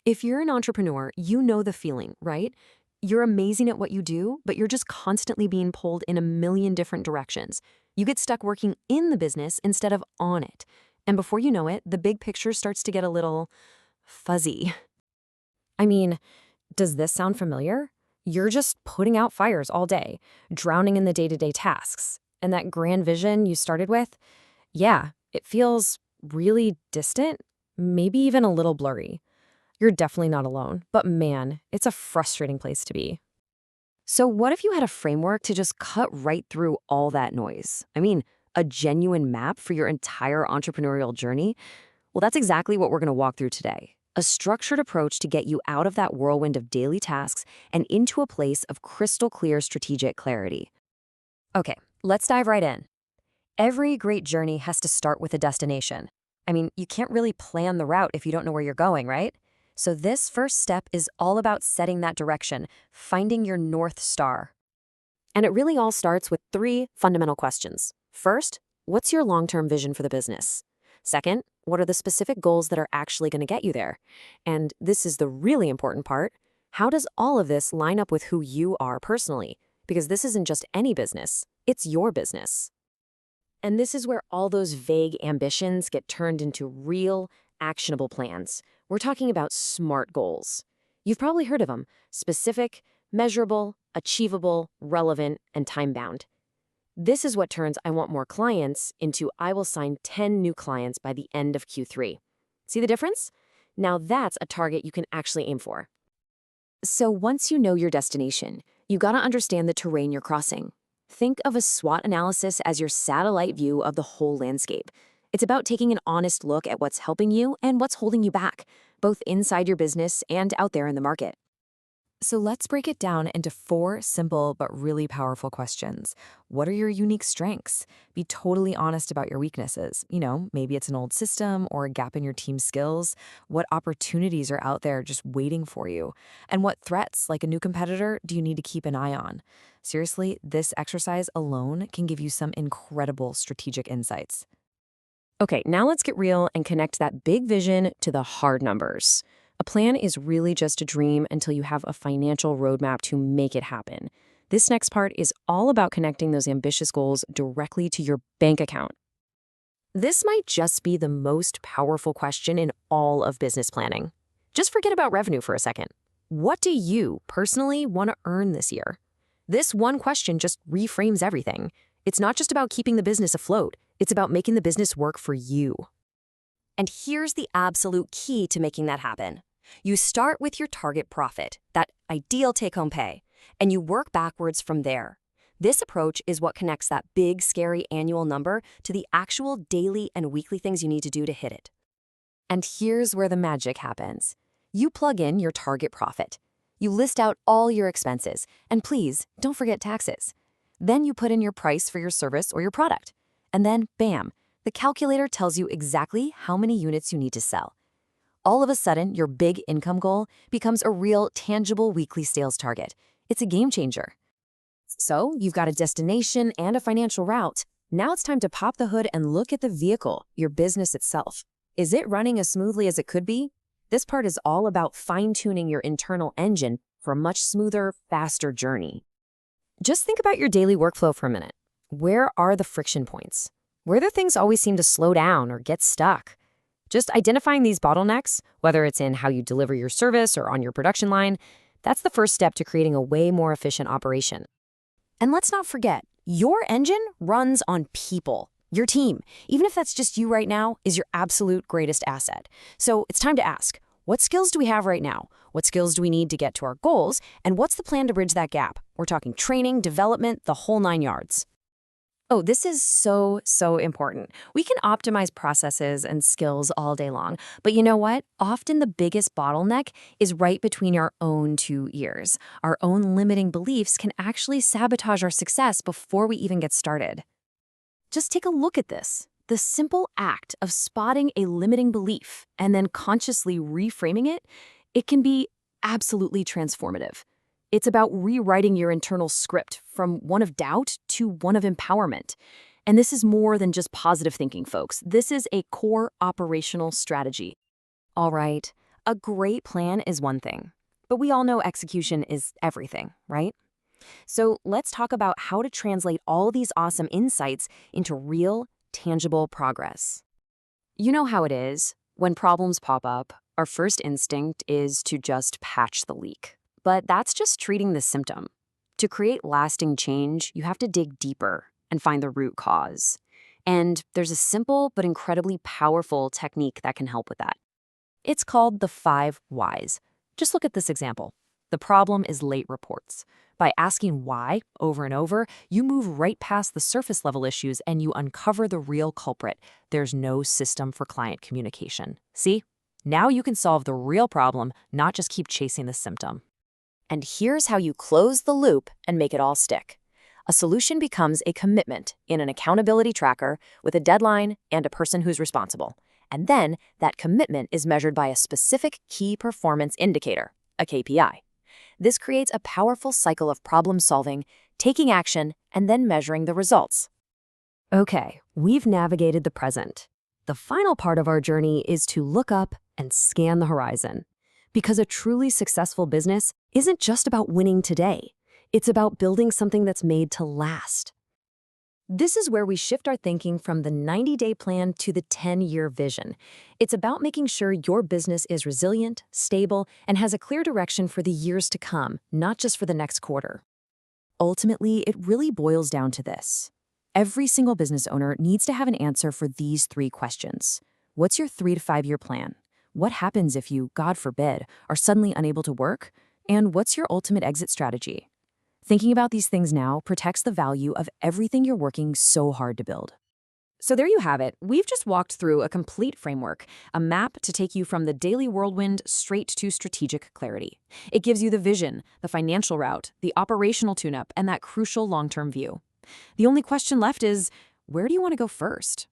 If you're an entrepreneur, you know the feeling, right? You're amazing at what you do, but you're just constantly being pulled in a million different directions. You get stuck working in the business instead of on it. And before you know it, the big picture starts to get a little fuzzy. I mean, does this sound familiar? You're just putting out fires all day, drowning in the day-to-day tasks. And that grand vision you started with, yeah, it feels really distant, maybe even a little blurry. You're definitely not alone, but man, it's a frustrating place to be. So what if you had a framework to just cut right through all that noise? I mean, a genuine map for your entire entrepreneurial journey? Well, that's exactly what we're going to walk through today. A structured approach to get you out of that whirlwind of daily tasks and into a place of crystal clear strategic clarity. Okay, let's dive right in. Every great journey has to start with a destination. I mean, you can't really plan the route if you don't know where you're going, right? So this first step is all about setting that direction, finding your North Star. And it really all starts with three fundamental questions. First, what's your long-term vision for the business? Second, what are the specific goals that are actually going to get you there? And this is the really important part. How does all of this line up with who you are personally? Because this isn't just any business, it's your business. And this is where all those vague ambitions get turned into real, actionable plans. We're talking about SMART goals. You've probably heard of them: specific, measurable, achievable, relevant, and time-bound. This is what turns "I want more clients" into "I will sign 10 new clients by the end of Q3." See the difference? Now that's a target you can actually aim for. So once you know your destination, you gotta understand the terrain you're crossing. Think of a SWOT analysis as your satellite view of the whole landscape. It's about taking an honest look at what's helping you and what's holding you back, both inside your business and out there in the market. So let's break it down into four simple but really powerful questions. What are your unique strengths? Be totally honest about your weaknesses. Maybe it's an old system or a gap in your team's skills. What opportunities are out there just waiting for you? And what threats, like a new competitor, do you need to keep an eye on? Seriously, this exercise alone can give you some incredible strategic insights. Okay, now let's get real and connect that big vision to the hard numbers. A plan is really just a dream until you have a financial roadmap to make it happen. This next part is all about connecting those ambitious goals directly to your bank account. This might just be the most powerful question in all of business planning. Just forget about revenue for a second. What do you personally want to earn this year? This one question just reframes everything. It's not just about keeping the business afloat. It's about making the business work for you. And here's the absolute key to making that happen. You start with your target profit, that ideal take-home pay, and you work backwards from there. This approach is what connects that big, scary annual number to the actual daily and weekly things you need to do to hit it. And here's where the magic happens. You plug in your target profit. You list out all your expenses, and please, don't forget taxes. Then you put in your price for your service or your product. And then, bam, the calculator tells you exactly how many units you need to sell. All of a sudden, your big income goal becomes a real, tangible weekly sales target. It's a game changer. So, you've got a destination and a financial route. Now it's time to pop the hood and look at the vehicle, your business itself. Is it running as smoothly as it could be? This part is all about fine-tuning your internal engine for a much smoother, faster journey. Just think about your daily workflow for a minute. Where are the friction points? Where do things always seem to slow down or get stuck? Just identifying these bottlenecks, whether it's in how you deliver your service or on your production line, that's the first step to creating a way more efficient operation. And let's not forget, your engine runs on people. Your team, even if that's just you right now, is your absolute greatest asset. So it's time to ask, what skills do we have right now? What skills do we need to get to our goals? And what's the plan to bridge that gap? We're talking training, development, the whole 9 yards. Oh, this is so important. We can optimize processes and skills all day long, but you know what? Often the biggest bottleneck is right between our own two ears. Our own limiting beliefs can actually sabotage our success before we even get started. Just take a look at this. The simple act of spotting a limiting belief and then consciously reframing it, it can be absolutely transformative. It's about rewriting your internal script from one of doubt to one of empowerment. And this is more than just positive thinking, folks. This is a core operational strategy. All right, A great plan is one thing, but we all know execution is everything, right? So let's talk about how to translate all these awesome insights into real, tangible progress. You know how it is. When problems pop up, our first instinct is to just patch the leak. But that's just treating the symptom. To create lasting change, you have to dig deeper and find the root cause. And there's a simple but incredibly powerful technique that can help with that. It's called the 5 whys. Just look at this example. The problem is late reports. By asking why over and over, you move right past the surface level issues and you uncover the real culprit. There's no system for client communication. See? Now you can solve the real problem, not just keep chasing the symptom. And here's how you close the loop and make it all stick. A solution becomes a commitment in an accountability tracker with a deadline and a person who's responsible. And then that commitment is measured by a specific key performance indicator, a KPI. This creates a powerful cycle of problem solving, taking action, and then measuring the results. Okay, we've navigated the present. The final part of our journey is to look up and scan the horizon. Because a truly successful business isn't just about winning today. It's about building something that's made to last. This is where we shift our thinking from the 90-day plan to the 10-year vision. It's about making sure your business is resilient, stable, and has a clear direction for the years to come, not just for the next quarter. Ultimately, it really boils down to this. Every single business owner needs to have an answer for these 3 questions. What's your 3 to 5-year plan? What happens if you, God forbid, are suddenly unable to work? And what's your ultimate exit strategy? Thinking about these things now protects the value of everything you're working so hard to build. So there you have it. We've just walked through a complete framework, a map to take you from the daily whirlwind straight to strategic clarity. It gives you the vision, the financial route, the operational tune-up, and that crucial long-term view. The only question left is, where do you want to go first?